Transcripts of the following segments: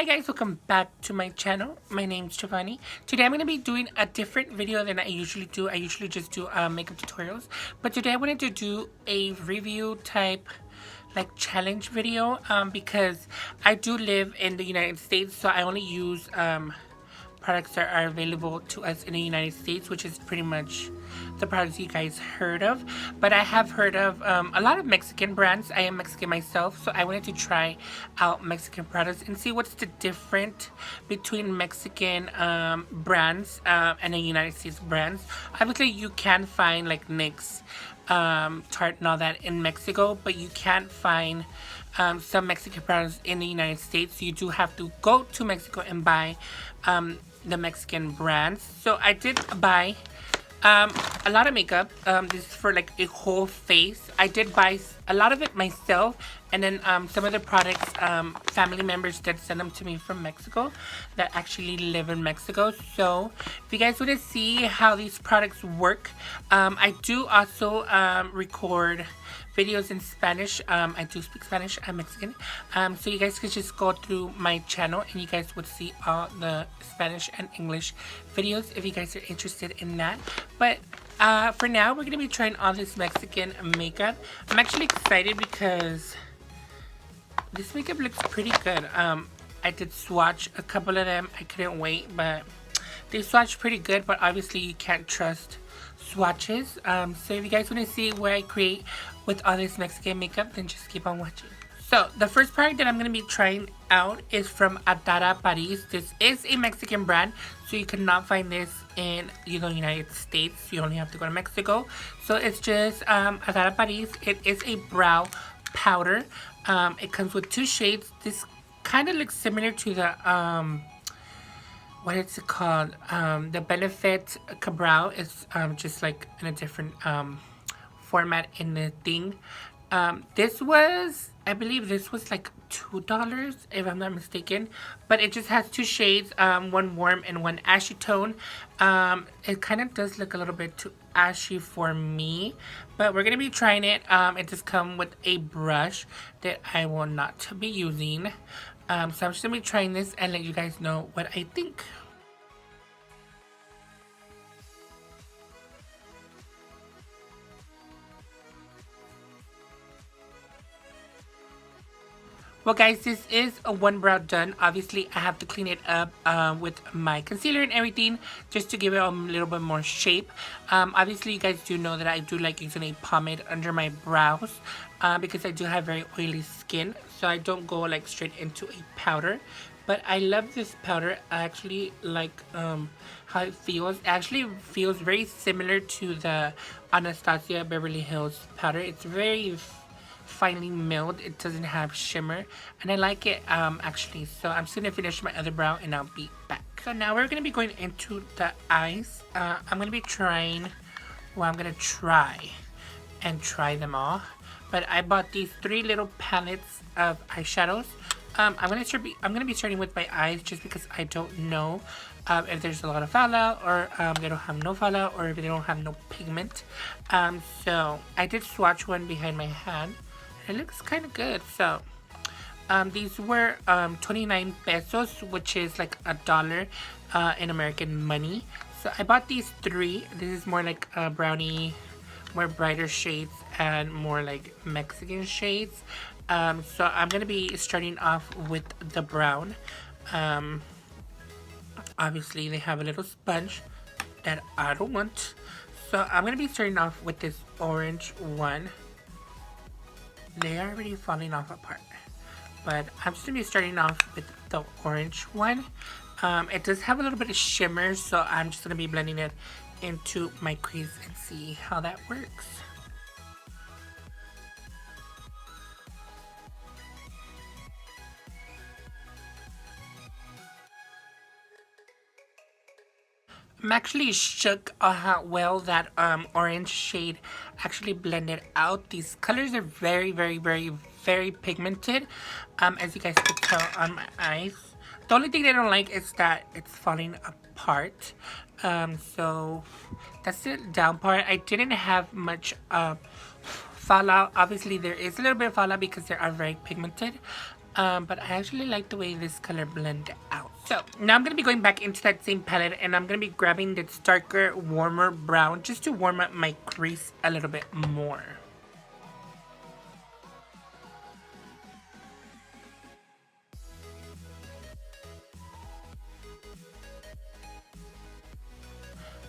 Hi guys, welcome back to my channel. My name's Jovany. Today I'm going to be doing a different video than I usually do. I usually just do makeup tutorials. But today I wanted to do a review type like challenge video because I do live in the United States, so I only use products that are available to us in the United States, which is pretty much the products you guys heard of. But I have heard of a lot of Mexican brands. I am Mexican myself, so I wanted to try out Mexican products and see what's the difference between Mexican brands and the United States brands. Obviously, you can find like NYX, Tarte and all that in Mexico, but you can't find some Mexican products in the United States. You do have to go to Mexico and buy the Mexican brands. So I did buy a lot of makeup. This is for like a whole face. I did buy a lot of it myself, and then some of the products family members did send them to me from Mexico that actually live in Mexico. So if you guys want to see how these products work, I do also record videos in Spanish. I do speak Spanish. I'm Mexican. So you guys could just go through my channel and you guys would see all the Spanish and English videos if you guys are interested in that. But for now, we're going to be trying all this Mexican makeup. I'm actually excited because this makeup looks pretty good. I did swatch a couple of them. I couldn't wait, but they swatched pretty good, but obviously you can't trust swatches. So if you guys want to see what I create with all this Mexican makeup, then just keep on watching. So the first product that I'm going to be trying out is from Adara Paris. This is a Mexican brand, so you cannot find this in the United States. You only have to go to Mexico. So it's just Adara Paris. It is a brow powder. It comes with two shades. This kind of looks similar to the what is it called? The Benefit Cabral is just like in a different format in the thing. This was, I believe this was like $2 if I'm not mistaken, but it just has two shades, one warm and one ashy tone. It kind of does look a little bit too ashy for me, but we're gonna be trying it. It does come with a brush that I will not be using. So I'm just gonna be trying this and let you guys know what I think. Well guys, this is a one brow done. Obviously I have to clean it up with my concealer and everything just to give it a little bit more shape. Obviously you guys do know that I do like using a pomade under my brows because I do have very oily skin, so I don't go like straight into a powder. But I love this powder. I actually like how it feels. It actually feels very similar to the Anastasia Beverly Hills powder. It's very finely milled. It doesn't have shimmer, and I like it actually. So I'm just gonna finish my other brow and I'll be back. So now we're gonna be going into the eyes. I'm gonna be trying, well, I'm gonna try them all, but I bought these three little palettes of eyeshadows. I'm gonna be starting with my eyes just because I don't know if there's a lot of fallout, or they don't have no fallout, or if they don't have no pigment. So I did swatch one behind my hand. It looks kind of good. So these were 29 pesos, which is like $1 in American money. So I bought these three. This is more like brownie, more brighter shades and more like Mexican shades. So I'm gonna be starting off with the brown. Obviously they have a little sponge that I don't want, so I'm gonna be starting off with this orange one. They are already falling off apart, but I'm just gonna be starting off with the orange one. It does have a little bit of shimmer, so I'm just gonna be blending it into my crease and see how that works. I'm actually shook at how well that orange shade actually blended out. These colors are very, very, very, very pigmented, as you guys can tell on my eyes. The only thing I don't like is that it's falling apart. So that's the down part. I didn't have much fallout. Obviously there is a little bit of fallout because they are very pigmented, But I actually like the way this color blended out. So now I'm going to be going back into that same palette, and I'm going to be grabbing this darker, warmer brown just to warm up my crease a little bit more.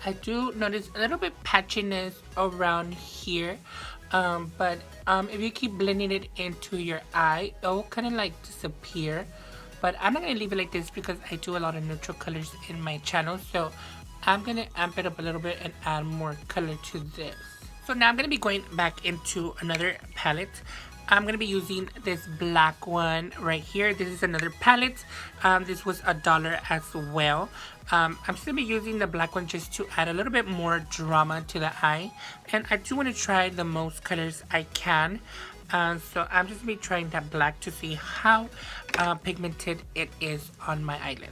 I do notice a little bit patchiness around here, but if you keep blending it into your eye, it will kind of like disappear. But I'm not going to leave it like this because I do a lot of neutral colors in my channel, so I'm going to amp it up a little bit and add more color to this. So now I'm going to be going back into another palette. I'm going to be using this black one right here. This is another palette. This was $1 as well. I'm just going to be using the black one just to add a little bit more drama to the eye. And I do want to try the most colors I can. So I'm just going to be trying that black to see how pigmented it is on my eyelid.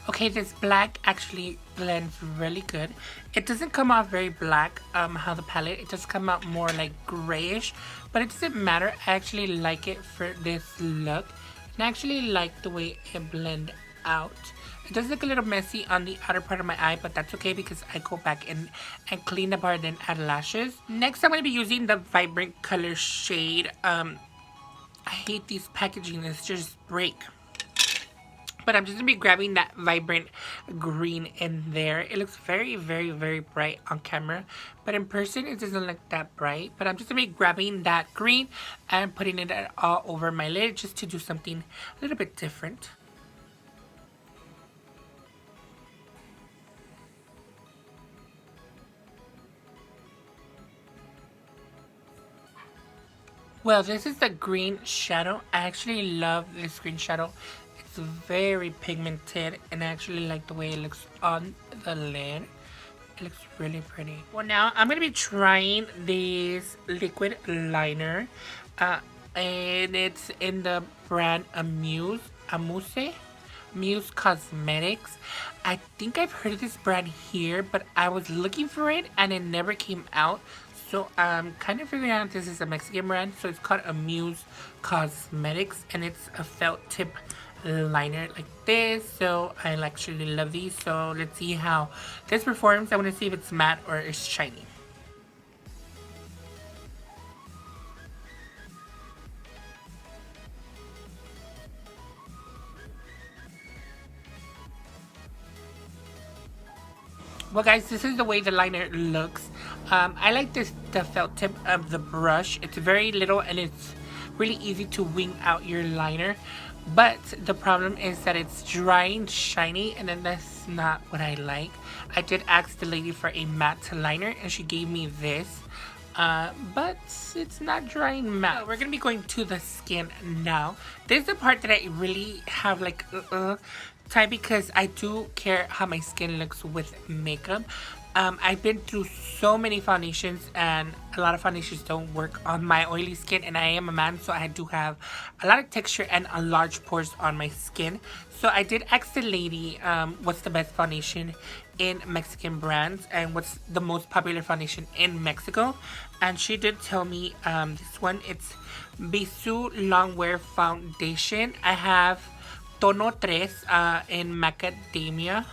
Okay, this black actually blends really good. It doesn't come out very black, how the palette, it does come out more like grayish, but it doesn't matter. I actually like it for this look, and I actually like the way it blends out. It does look a little messy on the outer part of my eye, but that's okay because I go back in and clean the part, then add lashes. Next, I'm going to be using the Vibrant color shade. I hate these packaging, it's just break. But I'm just going to be grabbing that Vibrant green in there. It looks very, very, very bright on camera. But in person, it doesn't look that bright. But I'm just going to be grabbing that green and putting it all over my lid just to do something a little bit different. Well, this is the green shadow. I actually love this green shadow. It's very pigmented, and I actually like the way it looks on the lid. It looks really pretty. Well, now I'm going to be trying this liquid liner. And it's in the brand Amuse. Muse Cosmetics. I think I've heard of this brand here, but I was looking for it and it never came out. So I'm kind of figuring out this is a Mexican brand. So it's called Amuse Cosmetics, and it's a felt tip liner like this. So I actually love these. So let's see how this performs. I want to see if it's matte or it's shiny. Well, guys, this is the way the liner looks. I like the felt tip of the brush. It's very little and it's really easy to wing out your liner. But the problem is that it's dry and shiny, and then that's not what I like. I did ask the lady for a matte liner and she gave me this. But it's not dry and matte. So we're gonna be going to the skin now. This is the part that I really have like time, because I do care how my skin looks with makeup. I've been through so many foundations, and a lot of foundations don't work on my oily skin, and I am a man, so I do have a lot of texture and a large pores on my skin. So I did ask the lady what's the best foundation in Mexican brands and what's the most popular foundation in Mexico, and she did tell me this one. It's Bissú Longwear Foundation. I have Tono 3 in Macadamia.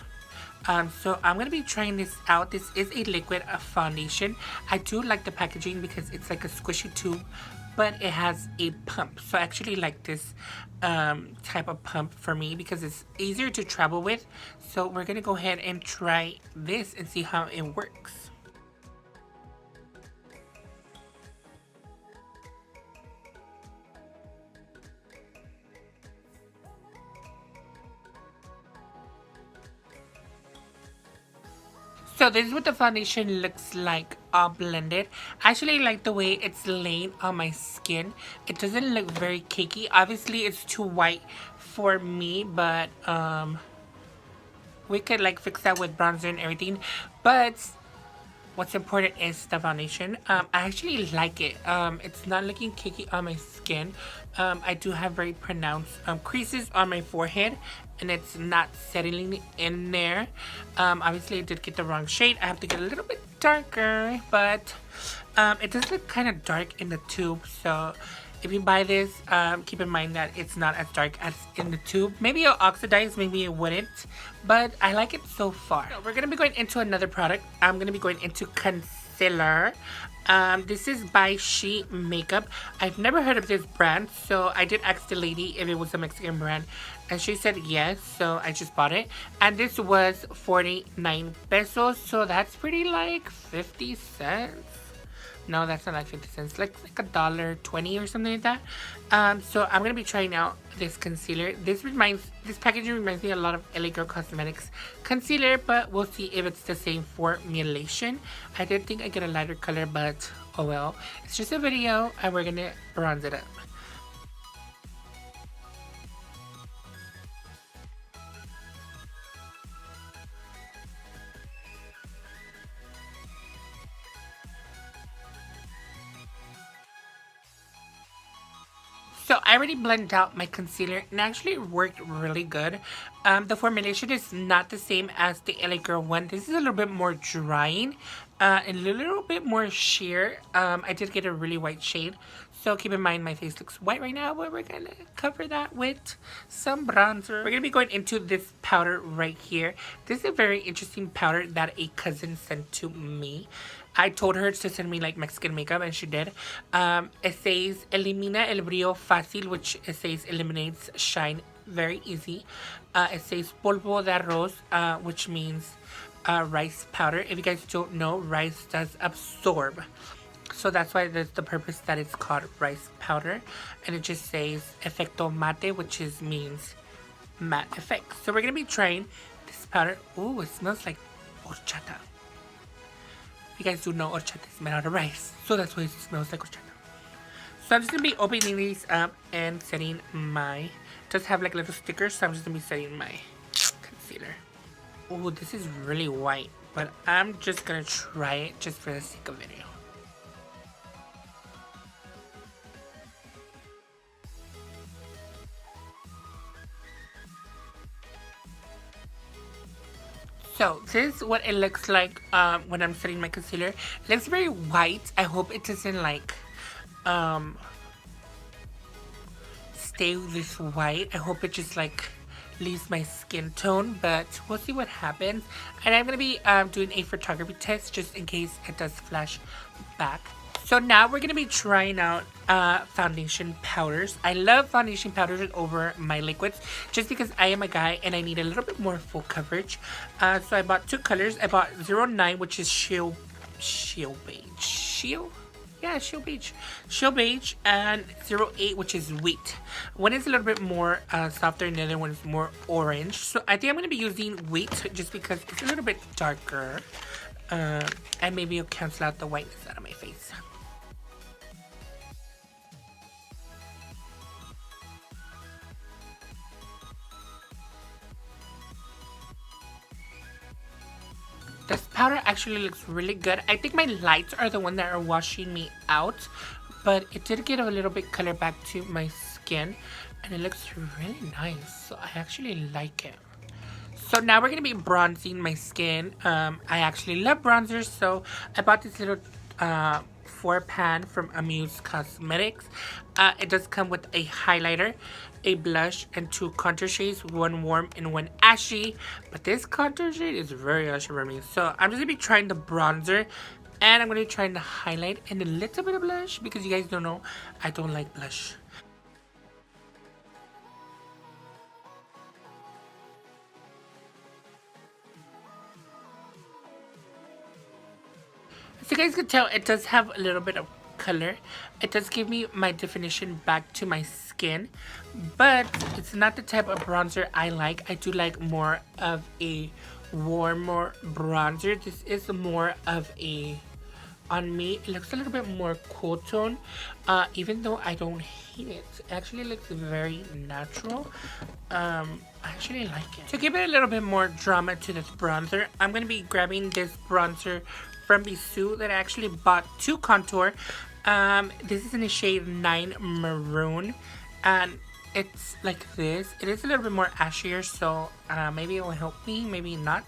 So I'm going to be trying this out. This is a liquid foundation. I do like the packaging because it's like a squishy tube, but it has a pump. So I actually like this type of pump for me because it's easier to travel with. So we're going to go ahead and try this and see how it works. So this is what the foundation looks like all blended. I actually like the way it's laying on my skin. It doesn't look very cakey. Obviously it's too white for me, but we could like fix that with bronzer and everything. But what's important is the foundation. I actually like it. It's not looking cakey on my skin. I do have very pronounced creases on my forehead, and it's not settling in there. Obviously, I did get the wrong shade. I have to get a little bit darker, but it does look kind of dark in the tube. So if you buy this, keep in mind that it's not as dark as in the tube. Maybe it'll oxidize, maybe it wouldn't, but I like it so far. So we're going to be going into another product. I'm going to be going into concealer. This is by She Makeup. I've never heard of this brand, so I did ask the lady if it was a Mexican brand, and she said yes, so I just bought it. And this was 49 pesos, so that's pretty like 50 cents. No, that's not like 50 cents. Like $1.20 or something like that. So I'm gonna be trying out this concealer. This packaging reminds me a lot of LA Girl Cosmetics concealer, but we'll see if it's the same formulation. I did think I'd get a lighter color, but oh well. It's just a video, and we're gonna bronze it up. So I already blended out my concealer, and actually worked really good. The formulation is not the same as the LA Girl one. This is a little bit more drying, and a little bit more sheer. I did get a really white shade, so keep in mind my face looks white right now, but we're gonna cover that with some bronzer. We're gonna be going into this powder right here. This is a very interesting powder that a cousin sent to me. I told her to send me like Mexican makeup, and she did. It says elimina el brillo fácil, which it says eliminates shine very easy. It says polvo de arroz, which means rice powder. If you guys don't know, rice does absorb, so that's why there's the purpose that it's called rice powder. And it just says efecto mate, which means matte effect. So we're gonna be trying this powder. Ooh, it smells like horchata. You guys do know horchata is made out of rice, so that's why it smells like horchata. So I'm just gonna be opening these up and setting my, just have like little stickers, so I'm just gonna be setting my concealer. Oh, this is really white, but I'm just gonna try it just for the sake of video. So this is what it looks like when I'm setting my concealer. It looks very white. I hope it doesn't like stay this white. I hope it just like leaves my skin tone, but we'll see what happens. And I'm gonna be doing a photography test just in case it does flash back. So now we're gonna be trying out foundation powders. I love foundation powders over my liquids just because I am a guy and I need a little bit more full coverage. So I bought two colors. I bought 09, which is Shield Beige. Shield Beige, and 08, which is Wheat. One is a little bit more softer, and the other one is more orange. So I think I'm gonna be using Wheat just because it's a little bit darker, and maybe it'll cancel out the whiteness out of my face. This powder actually looks really good. I think my lights are the one that are washing me out, but it did give a little bit color back to my skin, and it looks really nice. So I actually like it. So now we're gonna be bronzing my skin. I actually love bronzers, so I bought this little 4-pan from Amuse Cosmetics. It does come with a highlighter, a blush, and 2 contour shades, one warm and one ashy. But this contour shade is very ashy for me. So I'm just gonna be trying the bronzer, and I'm gonna be trying the highlight and a little bit of blush, because you guys don't know, I don't like blush. As you guys can tell, it does have a little bit of color. It does give me my definition back to my skin, but it's not the type of bronzer I like. I do like more of a warmer bronzer. This is more of a, on me, it looks a little bit more cool tone, even though I don't hate it. It actually looks very natural. I actually like it. To give it a little bit more drama to this bronzer, I'm going to be grabbing this bronzer from Bissú that I actually bought to contour. This is in the shade 9 Maroon, and it's like this. It is a little bit more ashier, so maybe it will help me, maybe not.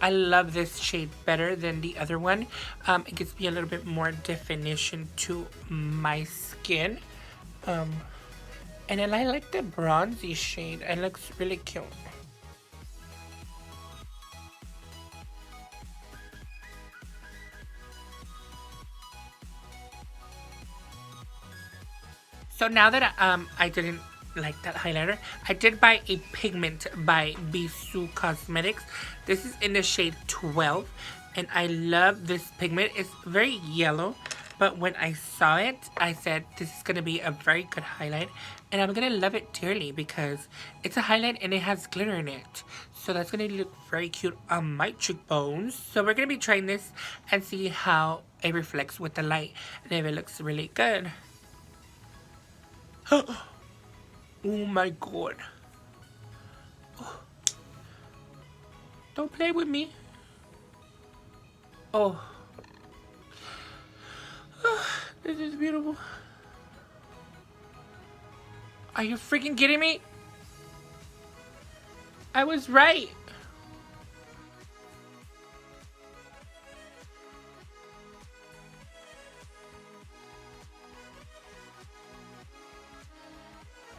I love this shade better than the other one. It gives me a little bit more definition to my skin. And then I like the bronzy shade. It looks really cute. So now that I didn't like that highlighter, I did buy a pigment by Bissú Cosmetics. This is in the shade 12, and I love this pigment. It's very yellow, but when I saw it, I said this is gonna be a very good highlight, and I'm gonna love it dearly because it's a highlight and it has glitter in it. So that's gonna look very cute on my cheekbones. So we're gonna be trying this and see how it reflects with the light and if it looks really good. Oh my god. Oh. Don't play with me. Oh. This is beautiful. Are you freaking kidding me? I was right.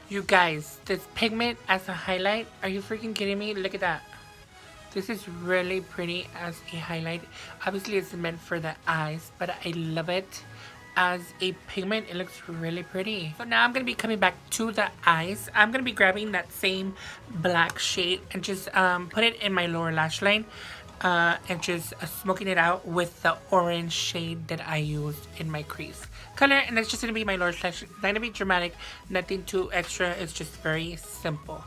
You guys, this pigment as a highlight, are you freaking kidding me? Look at that. This is really pretty as a highlight. Obviously, it's meant for the eyes, but I love it as a pigment. It looks really pretty. So now I'm going to be coming back to the eyes. I'm going to be grabbing that same black shade and just put it in my lower lash line. And just smoking it out with the orange shade that I used in my crease color. And that's just going to be my lower lash. Not going to be dramatic, nothing too extra. It's just very simple.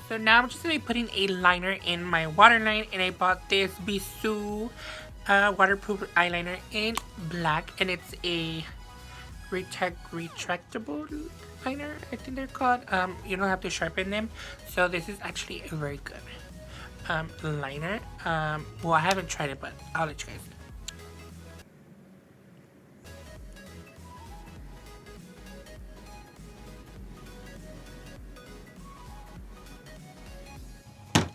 So now I'm just going to be putting a liner in my waterline, and I bought this Bissú waterproof eyeliner in black, and it's a retractable liner, I think they're called. You don't have to sharpen them, so this is actually a very good liner. Well, I haven't tried it, but I'll let you guys know.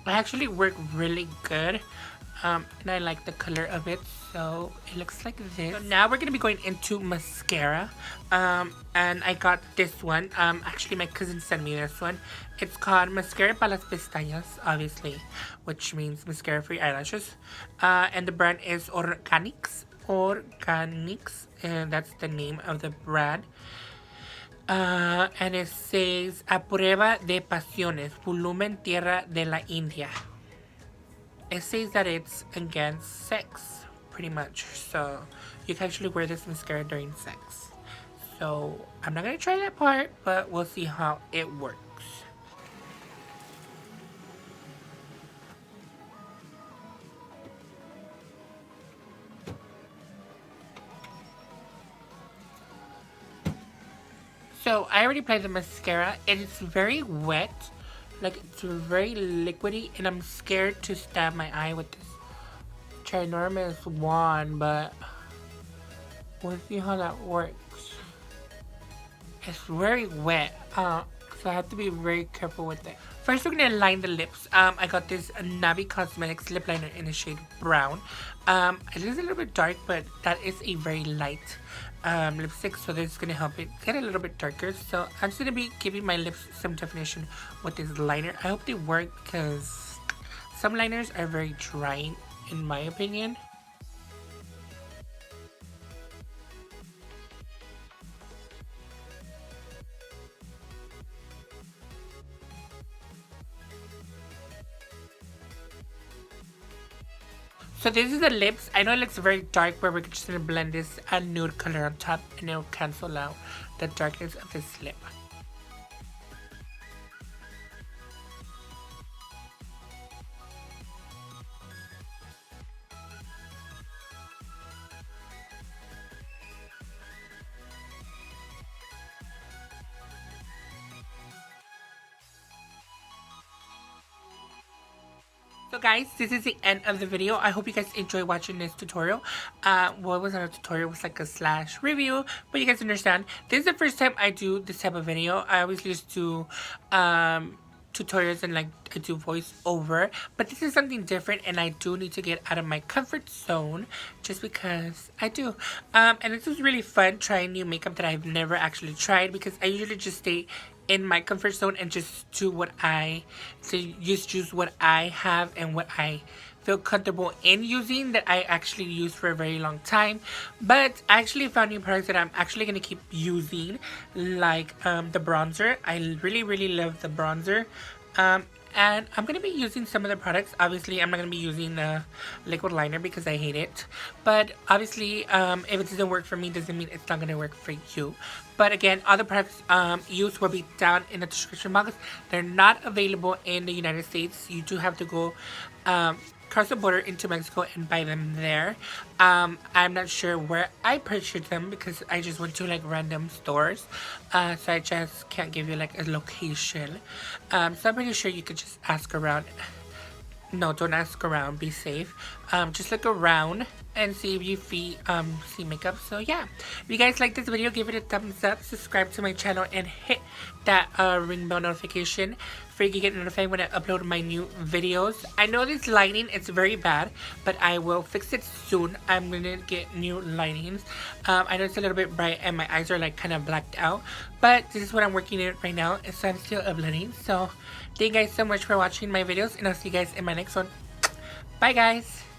It actually worked really good, and I like the color of it, so it looks like this. So now we're gonna be going into mascara, and I got this one. Actually, my cousin sent me this one. It's called Mascara para las pestañas, obviously, which means mascara for your eyelashes, and the brand is Organics. Organics, and that's the name of the brand. And it says A Prueba de Pasiones, Volumen Tierra de la India. It says that it's against sex, pretty much. So you can actually wear this mascara during sex. So I'm not gonna try that part, but we'll see how it works. So I already applied the mascara, and it's very wet, like it's very liquidy, and I'm scared to stab my eye with this ginormous wand, but we'll see how that works. It's very wet, so I have to be very careful with it. First, we're gonna line the lips. I got this Navi Cosmetics lip liner in the shade brown. It is a little bit dark, but that is a very light lipstick, so this is gonna help it get a little bit darker. So I'm just gonna be giving my lips some definition with this liner. I hope they work because some liners are very drying, in my opinion. So this is the lips. I know it looks very dark, but we're just gonna blend this nude color on top, and it'll cancel out the darkness of this lip. So guys, this is the end of the video. I hope you guys enjoy watching this tutorial. Well, it wasn't a tutorial, it was like a slash review, but you guys understand. This is the first time I do this type of video. I always just do tutorials and like I do voice over, but this is something different, and I do need to get out of my comfort zone just because I do. And this was really fun trying new makeup that I've never actually tried, because I usually just stay in my comfort zone and just do what I just use what I have and what I feel comfortable in using, that I actually use for a very long time. But I actually found new products that I'm actually going to keep using, like the bronzer. I really love the bronzer. And I'm going to be using some of the products. Obviously, I'm not going to be using the liquid liner because I hate it. But obviously, if it doesn't work for me, doesn't mean it's not going to work for you. But again, all the products used will be down in the description box. They're not available in the United States. You do have to go cross the border into Mexico and buy them there. I'm not sure where I purchased them because I just went to like random stores, so I just can't give you like a location. So I'm pretty sure you could just ask around. No, don't ask around, be safe. Just look around and see if you see makeup. So yeah, if you guys like this video, give it a thumbs up, subscribe to my channel, and hit that ring bell notification for you to get notified when I upload my new videos. I know this lighting is very bad, but I will fix it soon. I'm gonna get new lightings. I know it's a little bit bright and my eyes are like kind of blacked out, but this is what I'm working in right now, so I'm still uploading. So thank you guys so much for watching my videos, and I'll see you guys in my next one. Bye guys.